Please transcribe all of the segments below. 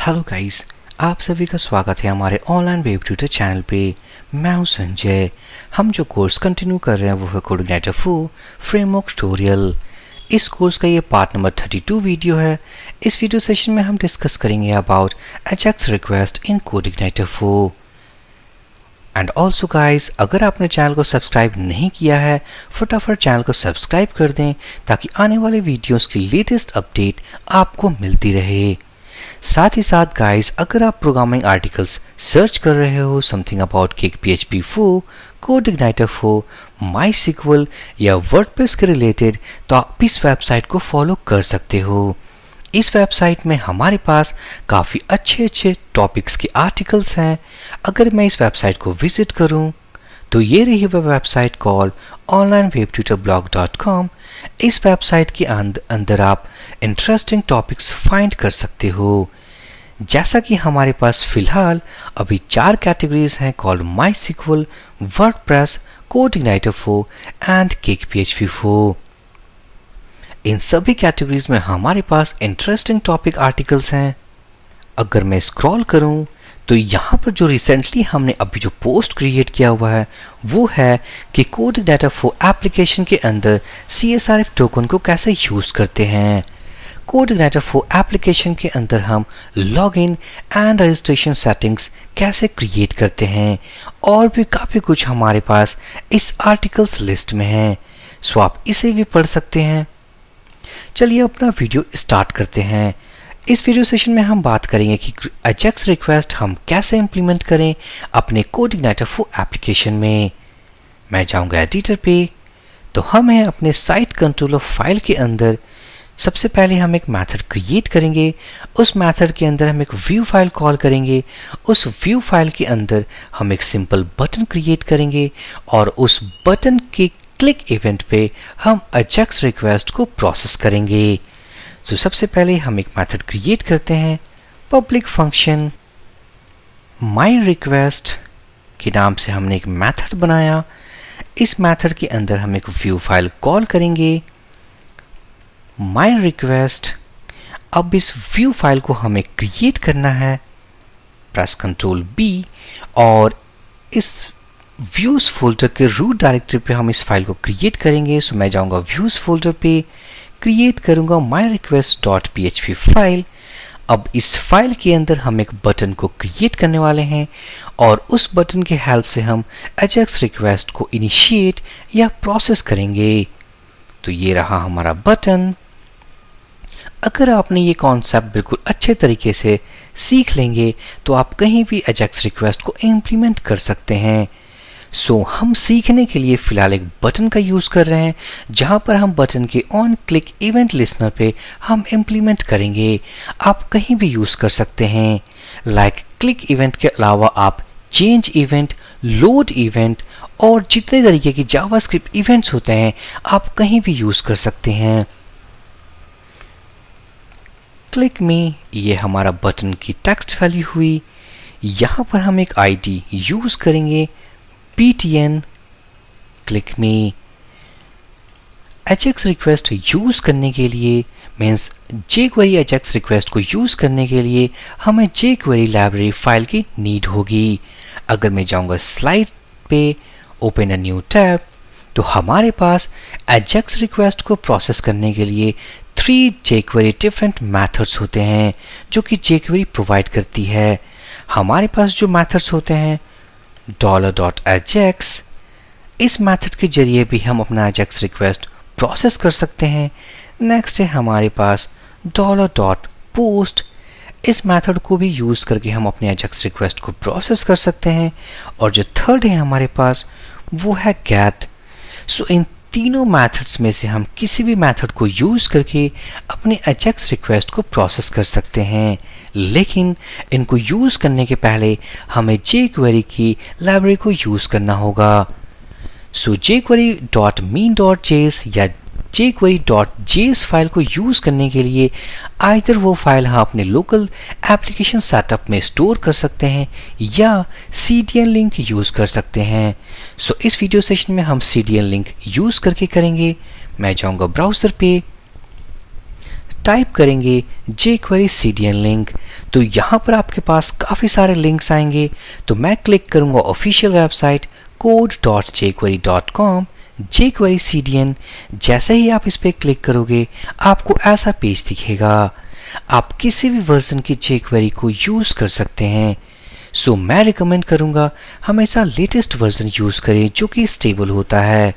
Hello guys, आप सभी का स्वागत है हमारे ऑनलाइन वेब ट्यूटर चैनल पे। मैं हूं संजय। हम जो कोर्स कंटिन्यू कर रहे हैं वो है कोडिंग 4 फ्रेमवर्क ट्यूटोरियल। इस कोर्स का ये पार्ट नंबर 32 वीडियो है। इस वीडियो सेशन में हम डिस्कस करेंगे about Ajax request in coding 4। And also guys, अगर आपने चैनल को सब्सक्राइब नहीं किया है, फटाफट चैनल को सब्सक्राइब कर दें ताकि आने वाले वीडियोस की लेटेस्ट अपडेट आपको मिलती रहे। साथ ही साथ गाइस, अगर आप प्रोग्रामिंग आर्टिकल्स सर्च कर रहे हो something about kick PHP 4, coding 4, MySQL या वर्डप्रेस के रिलेटेड, तो आप इस वेबसाइट को फॉलो कर सकते हो। इस वेबसाइट में हमारे पास काफ़ी अच्छे टॉपिक्स के आर्टिकल्स हैं। अगर मैं इस वेबसाइट को विजिट करूं तो ये रही वह वेबसाइट कॉल onlinewebtutorblog.com। इस वेबसाइट के अंदर आप इंटरेस्टिंग टॉपिक्स फाइंड कर सकते हो। जैसा कि हमारे पास फिलहाल अभी 4 कैटेगरीज हैं called MySQL, WordPress, coding 4 and kick PHP 4। इन सभी कैटेगरीज में हमारे पास इंटरेस्टिंग टॉपिक आर्टिकल्स हैं। अगर मैं स्क्रॉल करूं तो यहाँ पर जो रिसेंटली हमने अभी जो पोस्ट क्रिएट किया हुआ है वो है कि कोडिंग 4 एप्लीकेशन के अंदर CSRF टोकन को कैसे यूज़ करते हैं। कोडिंग 4 एप्लीकेशन के अंदर हम लॉगिन एंड रजिस्ट्रेशन सेटिंग्स कैसे क्रिएट करते हैं, और भी काफ़ी कुछ हमारे पास इस आर्टिकल्स लिस्ट में है। सो आप इसे भी पढ़ सकते हैं। चलिए अपना वीडियो स्टार्ट करते हैं। इस वीडियो सेशन में हम बात करेंगे कि अजैक्स रिक्वेस्ट हम कैसे इंप्लीमेंट करें अपने कोडिंग 4 एप्लीकेशन में। मैं जाऊंगा एडिटर पे, तो हम हैं अपने साइट कंट्रोलर फाइल के अंदर। सबसे पहले हम एक मेथड क्रिएट करेंगे। उस मेथड के अंदर हम एक व्यू फाइल कॉल करेंगे। उस व्यू फाइल के अंदर हम एक सिंपल बटन क्रिएट करेंगे और उस बटन के क्लिक इवेंट पे हम अजैक्स रिक्वेस्ट को प्रोसेस करेंगे। तो सबसे पहले हम एक मेथड क्रिएट करते हैं, पब्लिक फंक्शन माई रिक्वेस्ट के नाम से हमने एक मेथड बनाया। इस मेथड के अंदर हम एक व्यू फाइल कॉल करेंगे माई रिक्वेस्ट। अब इस व्यू फाइल को हमें क्रिएट करना है, प्रेस Ctrl B, और इस व्यूज फोल्डर के रूट डायरेक्टरी पे हम इस फाइल को क्रिएट करेंगे। सो मैं जाऊंगा व्यूज फोल्डर पे, क्रिएट करूंगा myrequest.php फाइल। अब इस फाइल के अंदर हम एक बटन को क्रिएट करने वाले हैं और उस बटन के हेल्प से हम अजैक्स रिक्वेस्ट को इनिशिएट या प्रोसेस करेंगे। तो ये रहा हमारा बटन। अगर आपने ये कॉन्सेप्ट बिल्कुल अच्छे तरीके से सीख लेंगे तो आप कहीं भी अजैक्स रिक्वेस्ट को इम्प्लीमेंट कर सकते हैं। सो हम सीखने के लिए फिलहाल एक बटन का यूज़ कर रहे हैं, जहां पर हम बटन के ऑन क्लिक इवेंट लिस्नर पे हम इम्प्लीमेंट करेंगे। आप कहीं भी यूज़ कर सकते हैं। लाइक क्लिक इवेंट के अलावा आप चेंज इवेंट, लोड इवेंट और जितने तरीके की जावास्क्रिप्ट इवेंट्स होते हैं आप कहीं भी यूज़ कर सकते हैं। क्लिक में ये हमारा बटन की टेक्स्ट वैल्यू हुई। यहाँ पर हम एक ID यूज़ करेंगे, PTN क्लिक में। अजैक्स रिक्वेस्ट यूज़ करने के लिए मीन्स jQuery अजैक्स रिक्वेस्ट को यूज़ करने के लिए हमें jQuery लाइब्रेरी फाइल की नीड होगी। अगर मैं जाऊंगा स्लाइड पे, ओपन अ न्यू टैब, तो हमारे पास अजैक्स रिक्वेस्ट को प्रोसेस करने के लिए 3 jQuery डिफरेंट मेथड्स होते हैं जो कि jQuery प्रोवाइड करती है। हमारे पास जो मेथड्स होते हैं $.ajax, इस मेथड के जरिए भी हम अपना अजैक्स रिक्वेस्ट प्रोसेस कर सकते हैं। नेक्स्ट है हमारे पास $.post, इस मेथड को भी यूज़ करके हम अपने अजैक्स रिक्वेस्ट को प्रोसेस कर सकते हैं। और जो थर्ड है हमारे पास वो है get। सो इन तीनों मेथड्स में से हम किसी भी मेथड को यूज़ करके अपने अजैक्स रिक्वेस्ट को प्रोसेस कर सकते हैं, लेकिन इनको यूज़ करने के पहले हमें jQuery की लाइब्रेरी को यूज़ करना होगा। सो jQuery.mean.js या jQuery.js फाइल को यूज़ करने के लिए आइदर वो फाइल हम अपने लोकल एप्लीकेशन सेटअप में स्टोर कर सकते हैं या CDN लिंक यूज़ कर सकते हैं। सो इस वीडियो सेशन में हम CDN लिंक यूज़ करके करेंगे। मैं जाऊंगा ब्राउज़र पे, टाइप करेंगे jQuery CDN लिंक, तो यहाँ पर आपके पास काफ़ी सारे लिंक्स आएंगे। तो मैं क्लिक करूँगा official website code.jquery.com jQuery CDN। जैसे ही आप इस पर क्लिक करोगे आपको ऐसा पेज दिखेगा। आप किसी भी वर्जन की jQuery को यूज़ कर सकते हैं। सो मैं रिकमेंड करूँगा हमेशा लेटेस्ट वर्जन यूज़ करें जो कि स्टेबल होता है।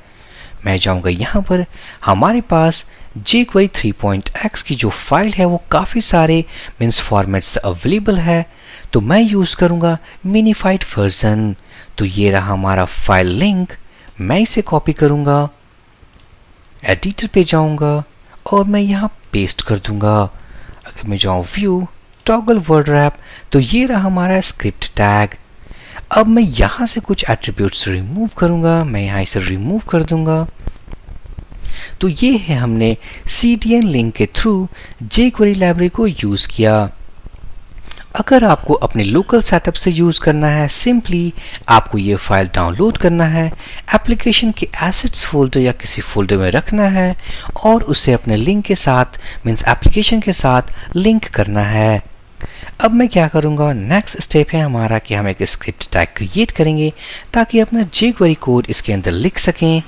मैं जाऊँगा यहाँ पर, हमारे पास jQuery 3.x की जो फाइल है वो काफ़ी सारे मीन्स फॉर्मेट्स अवेलेबल है, तो मैं यूज़ करूँगा मिनीफाइड वर्जन। तो ये रहा हमारा फाइल लिंक, मैं इसे कॉपी करूँगा, एडिटर पे जाऊँगा और मैं यहाँ पेस्ट कर दूँगा। अगर मैं जाऊँ व्यू टॉगल वर्ड रैप, तो ये रहा हमारा स्क्रिप्ट टैग। अब मैं यहाँ से कुछ एट्रीब्यूट्स रिमूव करूँगा, मैं यहाँ इसे रिमूव कर दूँगा। तो ये है हमने CDN लिंक के थ्रू jQuery लाइब्रेरी को यूज़ किया। अगर आपको अपने लोकल सेटअप से यूज़ करना है, सिंपली आपको ये फाइल डाउनलोड करना है, एप्लीकेशन के एसेट्स फोल्डर या किसी फोल्डर में रखना है और उसे अपने लिंक के साथ मीन्स एप्लीकेशन के साथ लिंक करना है। अब मैं क्या करूँगा, नेक्स्ट स्टेप है हमारा कि हम एक स्क्रिप्ट टैग क्रिएट करेंगे ताकि अपना jQuery कोड इसके अंदर लिख सकें।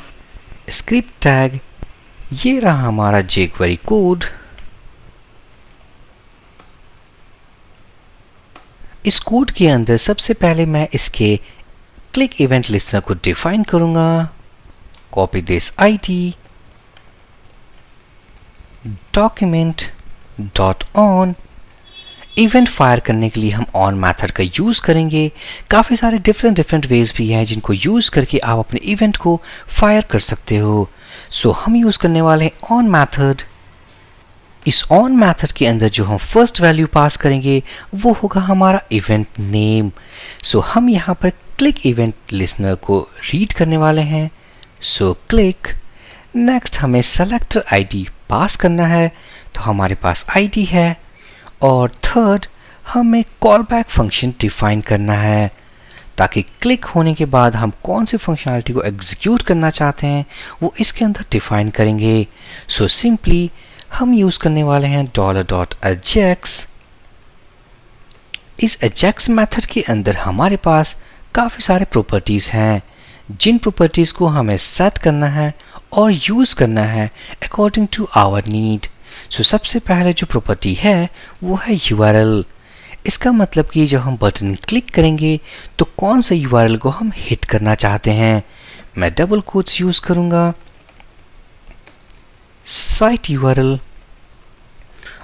स्क्रिप्ट टैग, ये रहा हमारा jQuery कोड। इस कोड के अंदर सबसे पहले मैं इसके क्लिक इवेंट लिस्टनर को डिफाइन करूंगा। Copy this ID document dot on. Event fire करने के लिए हम ऑन मेथड का यूज करेंगे। काफी सारे डिफरेंट वेज भी हैं जिनको यूज करके आप अपने इवेंट को फायर कर सकते हो। सो हम यूज करने वाले हैं ऑन मेथड। इस ऑन मेथड के अंदर जो हम फर्स्ट वैल्यू पास करेंगे वो होगा हमारा इवेंट नेम। सो हम यहाँ पर क्लिक इवेंट लिसनर को रीड करने वाले हैं। सो क्लिक, नेक्स्ट हमें सेलेक्टर आईडी पास करना है, तो हमारे पास आईडी है। और थर्ड, हमें कॉल बैक फंक्शन डिफाइन करना है ताकि क्लिक होने के बाद हम कौन सी फंक्शनैलिटी को एग्जीक्यूट करना चाहते हैं वो इसके अंदर डिफाइन करेंगे। सो सिंपली हम यूज करने वाले हैं $.ajax। इस ajax मेथड के अंदर हमारे पास काफी सारे प्रॉपर्टीज हैं जिन प्रॉपर्टीज को हमें सेट करना है और यूज करना है अकॉर्डिंग टू आवर नीड। सो सबसे पहले जो प्रॉपर्टी है वो है URL। इसका मतलब कि जब हम बटन क्लिक करेंगे तो कौन सा URL को हम हिट करना चाहते हैं। मैं डबल कोट्स यूज करूंगा, साइट URL।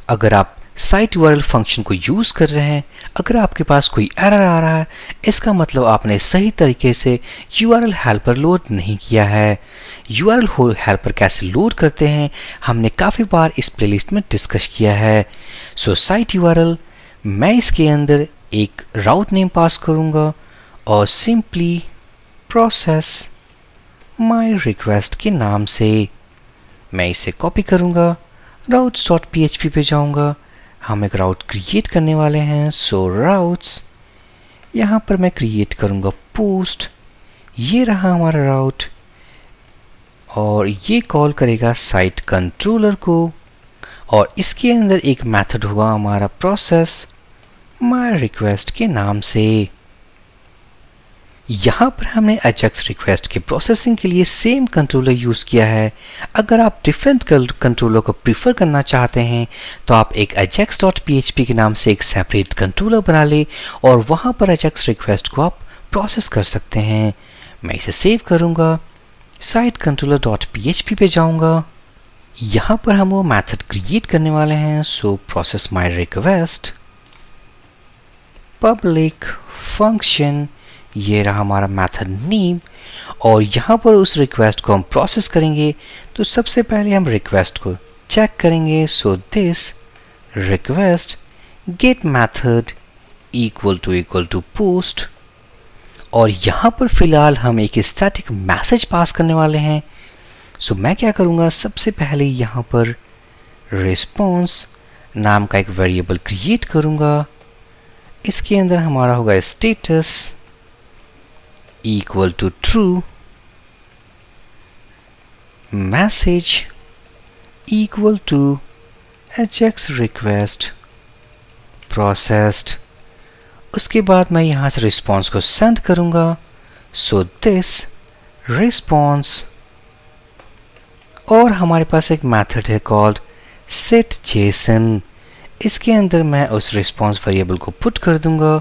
अगर आप साइट URL फंक्शन को यूज कर रहे हैं, अगर आपके पास कोई एरर आ रहा है, इसका मतलब आपने सही तरीके से URL हेल्पर लोड नहीं किया है। URL हेल्पर कैसे लोड करते हैं हमने काफ़ी बार इस प्लेलिस्ट में डिस्कस किया है। सो साइट URL, मैं इसके अंदर एक राउट नेम पास करूंगा और सिंपली प्रोसेस माय रिक्वेस्ट के नाम से मैं इसे कॉपी करूंगा, routes.php पे जाऊंगा। हम एक राउट क्रिएट करने वाले हैं। सो राउट्स, यहाँ पर मैं क्रिएट करूंगा पोस्ट। ये रहा हमारा राउट और ये कॉल करेगा साइट कंट्रोलर को और इसके अंदर एक मेथड होगा हमारा प्रोसेस माय रिक्वेस्ट के नाम से। यहाँ पर हमने ajax रिक्वेस्ट के प्रोसेसिंग के लिए सेम कंट्रोलर यूज़ किया है। अगर आप डिफरेंट कंट्रोलर को प्रीफर करना चाहते हैं तो आप एक ajax.php के नाम से एक सेपरेट कंट्रोलर बना ले और वहाँ पर ajax रिक्वेस्ट को आप प्रोसेस कर सकते हैं। मैं इसे सेव करूँगा, साइट कंट्रोलर.php पे जाऊँगा। यहाँ पर हम वो मेथड क्रिएट करने वाले हैं। So process my request public function, ये रहा हमारा मेथड नेम और यहाँ पर उस रिक्वेस्ट को हम प्रोसेस करेंगे। तो सबसे पहले हम रिक्वेस्ट को चेक करेंगे। So this request get method equal to post और यहाँ पर फिलहाल हम एक स्टैटिक मैसेज पास करने वाले हैं। सो मैं क्या करूँगा, सबसे पहले यहाँ पर रिस्पॉन्स नाम का एक वेरिएबल क्रिएट करूँगा। इसके अंदर हमारा होगा status equal to true, message equal to ajax request processed। उसके बाद मैं यहाँ से रिस्पॉन्स को सेंड करूँगा। सो दिस रिस्पॉन्स, और हमारे पास एक मेथड है कॉल्ड setJSON। इसके अंदर मैं उस रिस्पॉन्स वेरिएबल को पुट कर दूंगा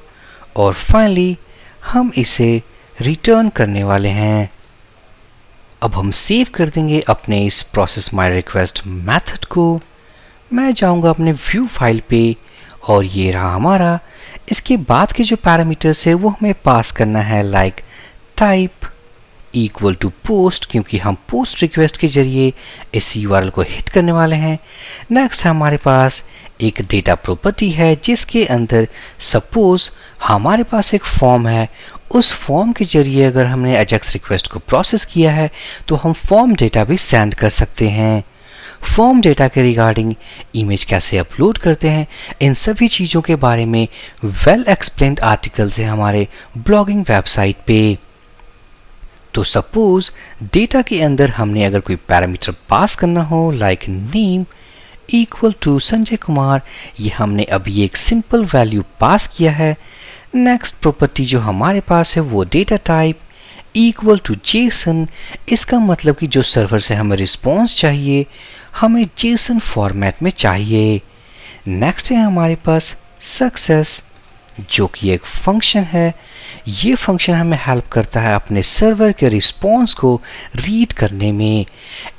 और फाइनली हम इसे रिटर्न करने वाले हैं। अब हम सेव कर देंगे अपने इस प्रोसेस माई रिक्वेस्ट मेथड को। मैं जाऊंगा अपने व्यू फाइल पे और ये रहा हमारा। इसके बाद के जो पैरामीटर्स है वो हमें पास करना है, like type equal to post, क्योंकि हम पोस्ट रिक्वेस्ट के जरिए इस यूआरएल को हिट करने वाले हैं। नेक्स्ट हमारे पास एक डेटा प्रॉपर्टी है जिसके अंदर सपोज हमारे पास एक फॉर्म है। उस फॉर्म के जरिए अगर हमने अजैक्स रिक्वेस्ट को प्रोसेस किया है तो हम फॉर्म डेटा भी सेंड कर सकते हैं। फॉर्म डेटा के रिगार्डिंग इमेज कैसे अपलोड करते हैं, इन सभी चीज़ों के बारे में वेल एक्सप्लेन्ड आर्टिकल्स है हमारे ब्लॉगिंग वेबसाइट पे। तो सपोज डेटा के अंदर हमने अगर कोई पैरामीटर पास करना हो, like name equal to Sanjay Kumar, ये हमने अभी एक सिंपल वैल्यू पास किया है। नेक्स्ट प्रॉपर्टी जो हमारे पास है वो data type equal to JSON. इसका मतलब कि जो सर्वर से हमें रिस्पॉन्स चाहिए हमें जेसन फॉर्मेट में चाहिए। नेक्स्ट है हमारे पास सक्सेस, जो कि एक फंक्शन है। ये फंक्शन हमें हेल्प करता है अपने सर्वर के रिस्पॉन्स को रीड करने में।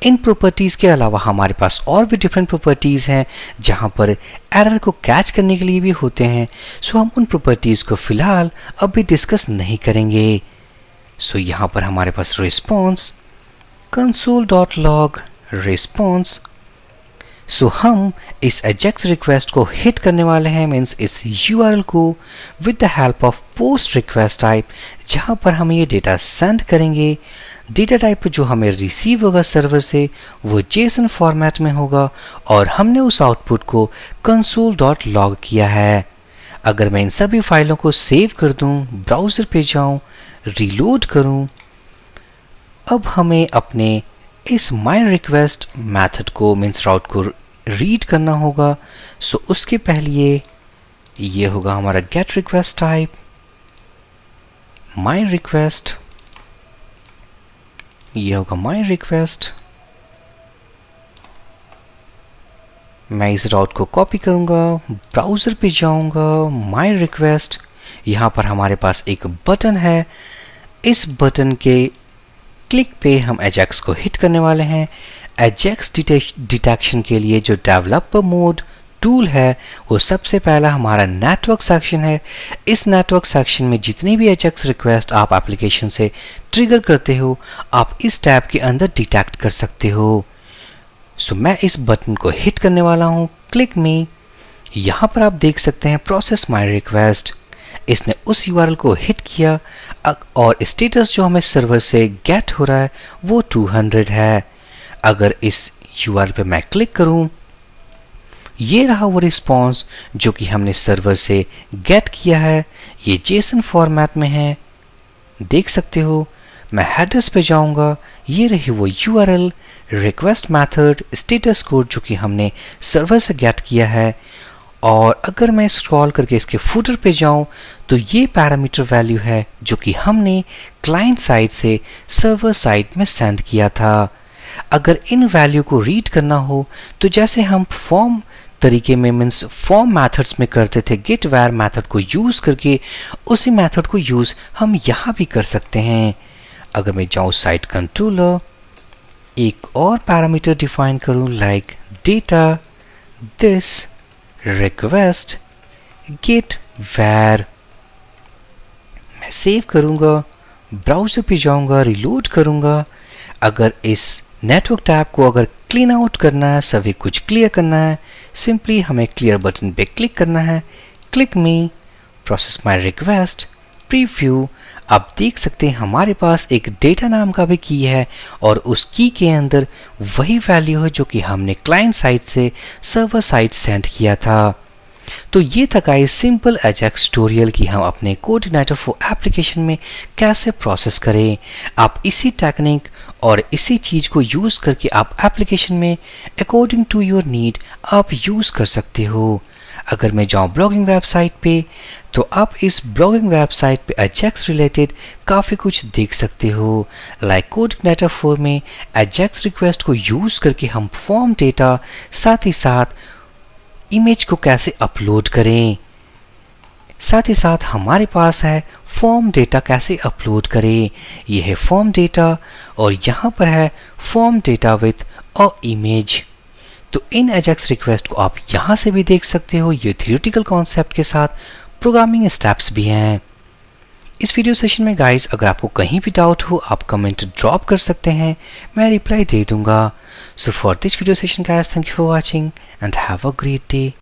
इन प्रॉपर्टीज़ के अलावा हमारे पास और भी डिफरेंट प्रॉपर्टीज़ हैं जहाँ पर एरर को कैच करने के लिए भी होते हैं। सो हम उन प्रॉपर्टीज़ को फ़िलहाल अभी डिस्कस नहीं करेंगे। सो यहाँ पर हमारे पास रिस्पॉन्स console.log रिस्पॉन्स। सो हम इस अजैक्स रिक्वेस्ट को हिट करने वाले हैं, मीन्स इस यूआरएल को with the help of post request type, जहाँ पर हम ये डेटा सेंड करेंगे। डेटा टाइप जो हमें रिसीव होगा सर्वर से वो जेसन फॉर्मेट में होगा और हमने उस आउटपुट को console.log किया है। अगर मैं इन सभी फाइलों को सेव कर दूं, ब्राउज़र पे जाऊं, रीलोड करूं, अब हमें अपने इस माई रिक्वेस्ट मैथड को मीन्स राउट को रीड करना होगा। सो उसके पहले ये होगा हमारा gate request type my request, ये होगा माई रिक्वेस्ट। मैं इस राउट को कॉपी करूंगा, ब्राउज़र पे जाऊंगा, माई रिक्वेस्ट, यहाँ पर हमारे पास एक बटन है। इस बटन के क्लिक पे हम अजैक्स को हिट करने वाले हैं। अजैक्स डिटेक्शन के लिए जो डेवलपर मोड टूल है वो सबसे पहला हमारा नेटवर्क सेक्शन है। इस नेटवर्क सेक्शन में जितनी भी अजैक्स रिक्वेस्ट आप एप्लीकेशन से ट्रिगर करते हो आप इस टैब के अंदर डिटेक्ट कर सकते हो। सो मैं इस बटन को हिट करने वाला हूँ, क्लिक मी। यहाँ पर आप देख सकते हैं प्रोसेस माई रिक्वेस्ट, इसने उस यूआरएल को हिट किया और स्टेटस जो हमें सर्वर से गेट हो रहा है वो 200 है। अगर इस यूआरएल पे मैं क्लिक करूं, ये रहा वो रिस्पॉन्स जो कि हमने सर्वर से गेट किया है। ये जेसन फॉर्मेट में है, देख सकते हो। मैं हेडर्स पे जाऊंगा, ये रही वो URL, request method, status code जो कि हमने सर्वर से गेट किया है। और अगर मैं स्क्रॉल करके इसके फुटर पे जाऊं तो ये पैरामीटर वैल्यू है जो कि हमने क्लाइंट साइड से सर्वर साइड में सेंड किया था। अगर इन वैल्यू को रीड करना हो तो जैसे हम फॉर्म तरीके में मीन्स फॉर्म मेथड्स में करते थे गेट वैर मेथड को यूज़ करके, उसी मेथड को यूज़ हम यहाँ भी कर सकते हैं। अगर मैं जाऊँ साइट कंट्रोलर, एक और पैरामीटर डिफाइन करूँ like data this request get var, मैं सेव करूंगा, ब्राउज़र पे जाऊंगा, रिलोड करूंगा। अगर इस नेटवर्क टैब को अगर क्लीन आउट करना है, सभी कुछ क्लियर करना है, सिंपली हमें क्लियर बटन पे क्लिक करना है, click me, process my request, preview. आप देख सकते हैं हमारे पास एक डेटा नाम का भी की है और उस की के अंदर वही वैल्यू है जो कि हमने क्लाइंट साइड से सर्वर साइड सेंड किया था। तो ये था गाइस सिंपल अजैक्स ट्यूटोरियल कि हम अपने कोऑर्डिनेटर फॉर एप्लीकेशन में कैसे प्रोसेस करें। आप इसी टेक्निक और इसी चीज को यूज करके आप एप्लीकेशन में अकॉर्डिंग टू योर नीड आप यूज कर सकते हो। अगर मैं जाऊँ ब्लॉगिंग वेबसाइट पे तो आप इस ब्लॉगिंग वेबसाइट पे अजैक्स रिलेटेड काफ़ी कुछ देख सकते हो। लाइक कोडिंग डाटा फॉर्म में अजैक्स रिक्वेस्ट को यूज़ करके हम फॉर्म डेटा साथ ही साथ इमेज को कैसे अपलोड करें, साथ ही साथ हमारे पास है फॉर्म डेटा कैसे अपलोड करें। यह है फॉर्म डेटा और यहाँ पर है form data with a image. तो इन अजैक्स रिक्वेस्ट को आप यहाँ से भी देख सकते हो। ये थियोरेटिकल कॉन्सेप्ट के साथ प्रोग्रामिंग स्टेप्स भी हैं। इस वीडियो सेशन में गाइस अगर आपको कहीं भी डाउट हो आप कमेंट ड्रॉप कर सकते हैं, मैं रिप्लाई दे दूंगा। So for this video session guys, thank you for watching and have a great day.